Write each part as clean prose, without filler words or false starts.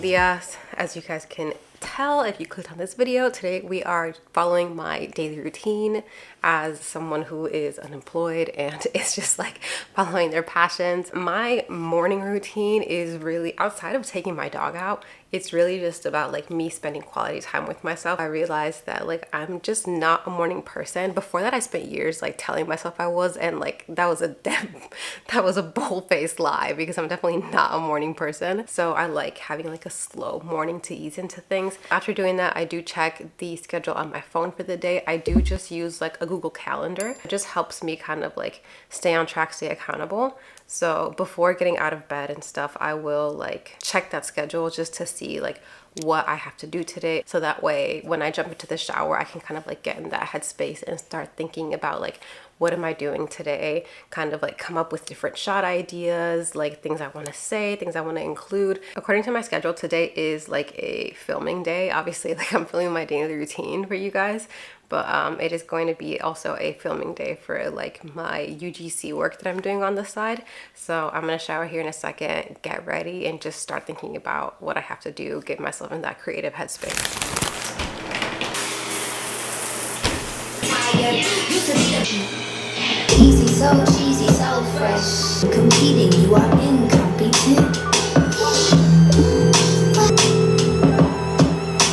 dias. As you guys can tell if you clicked on this video, today we are following my daily routine as someone who is unemployed and is just like following their passions. My morning routine is really, outside of taking my dog out, it's really just about like me spending quality time with myself. I realized that like I'm just not a morning person. Before that, I spent years like telling myself I was, and like that was a bold-faced lie, because I'm definitely not a morning person. So I like having like a slow morning to ease into things. After doing that, I do check the schedule on my phone for the day. I do just use like a Google Calendar. It just helps me kind of like stay on track, stay accountable. So before getting out of bed and stuff, I will like check that schedule just to see like what I have to do today. So that way when I jump into the shower, I can kind of like get in that headspace and start thinking about like, what am I doing today? Kind of like come up with different shot ideas, like things I want to say, things I want to include. According to my schedule, today is like a filming day. Obviously, like I'm filming my daily routine for you guys, but it is going to be also a filming day for like my UGC work that I'm doing on the side. So I'm gonna shower here in a second, get ready, and just start thinking about what I have to do, get myself in that creative headspace. Easy, so cheesy, so fresh. Competing, you are incompetent.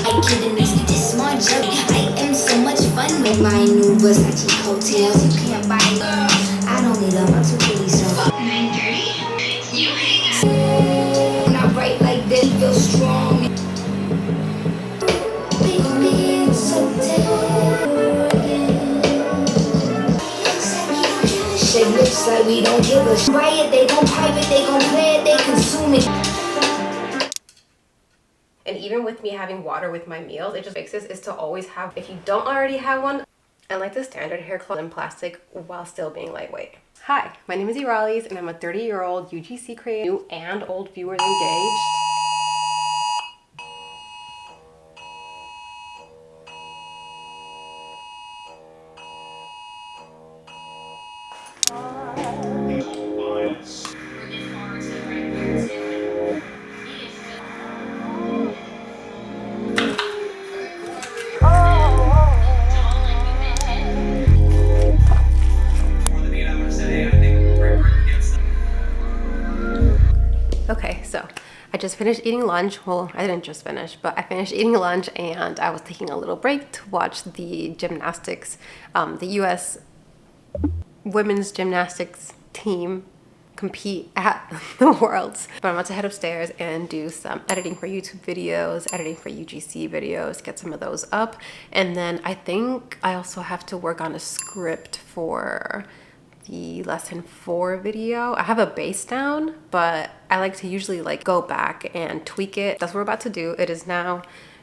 I kidding this my journey. I am so much fun with my new Versace coattails. You can't buy it. I don't need them, I'm too pretty, so 9:30. You hang. Not right like this, feel strong. Baby, it's so It looks like we don't give a riot, they gon' private, they gon' play it, they consume it. And even with me having water with my meals, it just fixes is to always have, if you don't already have one, I like the standard hair cloth in plastic while still being lightweight. Hi, my name is Iralis and I'm a 30-year-old UGC creator, new and old viewers engaged. Okay, so I just finished eating lunch. Well, I didn't just finish, but I finished eating lunch and I was taking a little break to watch the gymnastics, the US women's gymnastics team compete at the Worlds. But I'm about to head upstairs and do some editing for YouTube videos, editing for UGC videos, get some of those up. And then I think I also have to work on a script for the lesson 4 video. I have a base down, but I like to usually like go back and tweak it. That's what we're about to do. It is now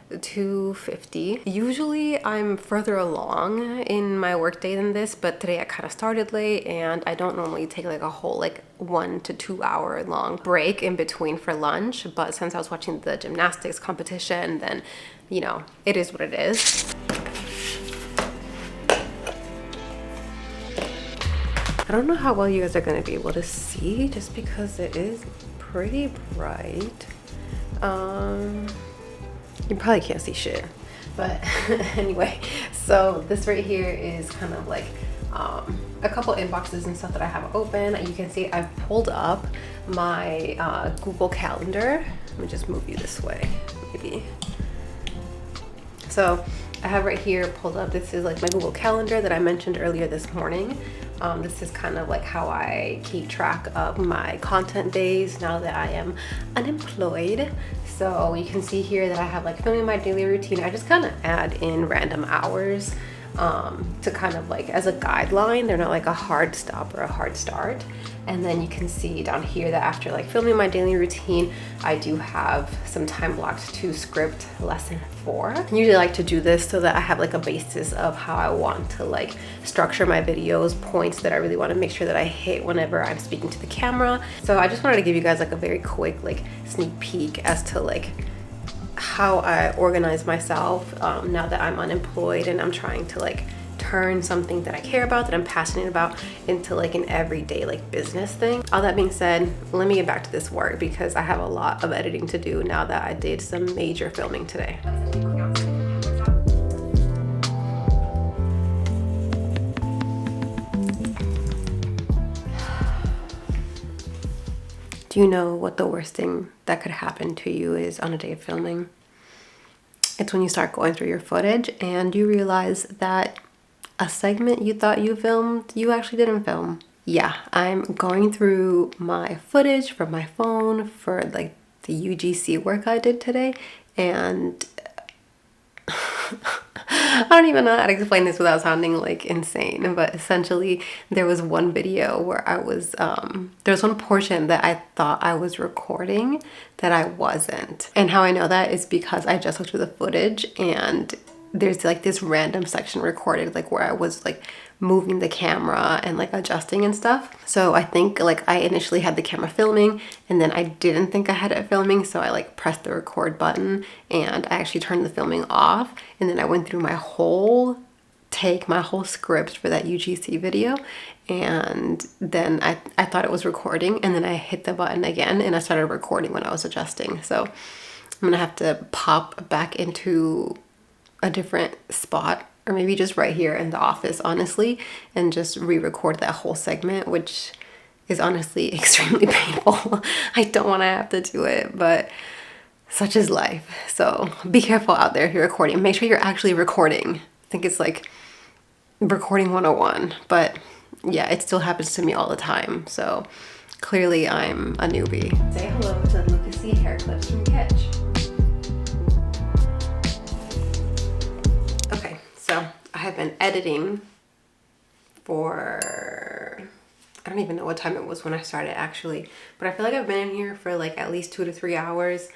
2:50. Usually I'm further along in my workday than this, but today I kind of started late and I don't normally take like a whole like 1 to 2 hour long break in between for lunch. But since I was watching the gymnastics competition, then you know, it is what it is. I don't know how well you guys are going to be able to see just because it is pretty bright. You probably can't see shit, but anyway, so this right here is kind of like a couple inboxes and stuff that I have open. You can see I've pulled up my Google Calendar. Let me just move you this way, maybe. So I have right here pulled up, this is like my Google Calendar that I mentioned earlier this morning. This is kind of like how I keep track of my content days now that I am unemployed. So you can see here that I have like filming my daily routine. I just kind of add in random hours to kind of like as a guideline. They're not like a hard stop or a hard start. And then you can see down here that after like filming my daily routine, I do have some time blocked to script lesson 4. I usually like to do this so that I have like a basis of how I want to like structure my videos, points that I really want to make sure that I hit whenever I'm speaking to the camera. So I just wanted to give you guys like a very quick like sneak peek as to like how I organize myself now that I'm unemployed and I'm trying to like turn something that I care about, that I'm passionate about, into like an everyday like business thing. All that being said, let me get back to this work because I have a lot of editing to do now that I did some major filming today. Do you know what the worst thing that could happen to you is on a day of filming? It's when you start going through your footage and you realize that a segment you thought you filmed, you actually didn't film. Yeah, I'm going through my footage from my phone for like the UGC work I did today, and I don't even know how to explain this without sounding like insane, but essentially there was one video where I was, there was one portion that I thought I was recording that I wasn't. And how I know that is because I just looked through the footage and there's like this random section recorded, like where I was like moving the camera and like adjusting and stuff. So I think like I initially had the camera filming and then I didn't think I had it filming, so I like pressed the record button and I actually turned the filming off, and then I went through my whole take, my whole script for that UGC video, and then I thought it was recording, and then I hit the button again and I started recording when I was adjusting. So I'm gonna have to pop back into a different spot, or maybe just right here in the office, honestly, and just re-record that whole segment, which is honestly extremely painful. I don't want to have to do it, but such is life. So be careful out there if you're recording. Make sure you're actually recording. I think it's like recording 101, but yeah, it still happens to me all the time. So clearly I'm a newbie. Say hello to Lucasy hair clips from Catch. Okay, so I have been editing for, I don't even know what time it was when I started actually, but I feel like I've been in here for like at least 2 to 3 hours.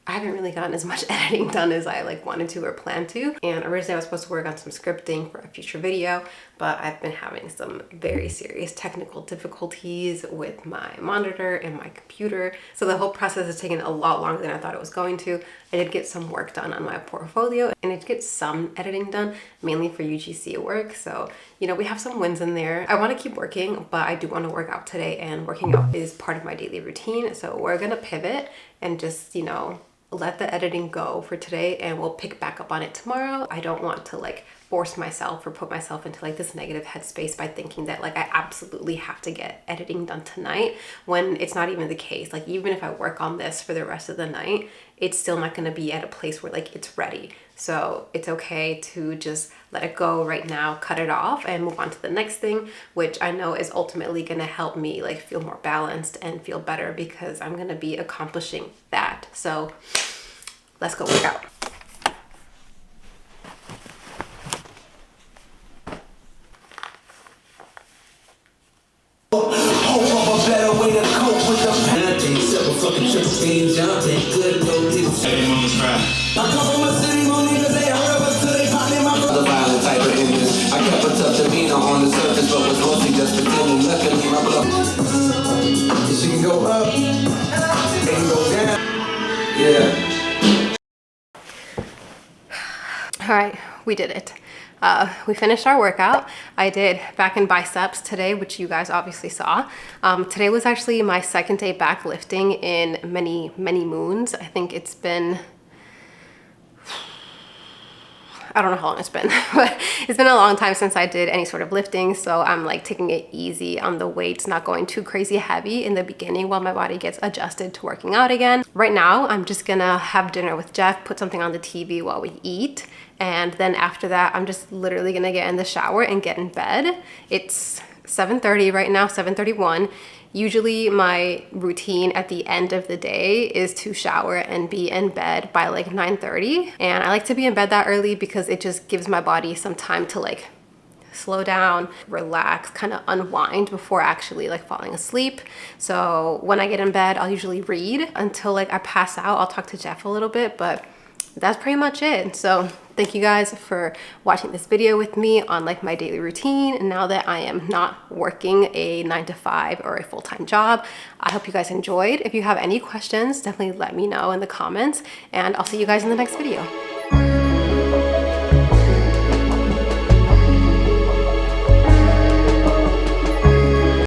I haven't really gotten as much editing done as I like wanted to or planned to. And originally I was supposed to work on some scripting for a future video, but I've been having some very serious technical difficulties with my monitor and my computer. So the whole process has taken a lot longer than I thought it was going to. I did get some work done on my portfolio and I did get some editing done, mainly for UGC work. So, you know, we have some wins in there. I want to keep working, but I do want to work out today, and working out is part of my daily routine. So we're going to pivot and just, you know, let the editing go for today, and we'll pick back up on it tomorrow. I don't want to like force myself or put myself into like this negative headspace by thinking that like I absolutely have to get editing done tonight, when it's not even the case. Like even if I work on this for the rest of the night, it's still not going to be at a place where like it's ready. So it's okay to just let it go right now, cut it off, and move on to the next thing, which I know is ultimately going to help me like feel more balanced and feel better, because I'm going to be accomplishing that. So let's go work out. All right, we did it. We finished our workout. I did back and biceps today, which you guys obviously saw. Today was actually my second day back lifting in many moons. I think it's been, I don't know how long it's been, but it's been a long time since I did any sort of lifting. So I'm like taking it easy on the weights, not going too crazy heavy in the beginning while my body gets adjusted to working out again. Right now, I'm just gonna have dinner with Jeff, put something on the TV while we eat. And then after that, I'm just literally gonna get in the shower and get in bed. It's 7:30 right now, 7:31. Usually my routine at the end of the day is to shower and be in bed by like 9:30. And I like to be in bed that early because it just gives my body some time to like slow down, relax, kind of unwind before actually like falling asleep. So when I get in bed, I'll usually read until like I pass out. I'll talk to Jeff a little bit, but that's pretty much it. So thank you guys for watching this video with me on like my daily routine. Now that I am not working a 9-to-5 or a full-time job, I hope you guys enjoyed. If you have any questions, definitely let me know in the comments, and I'll see you guys in the next video.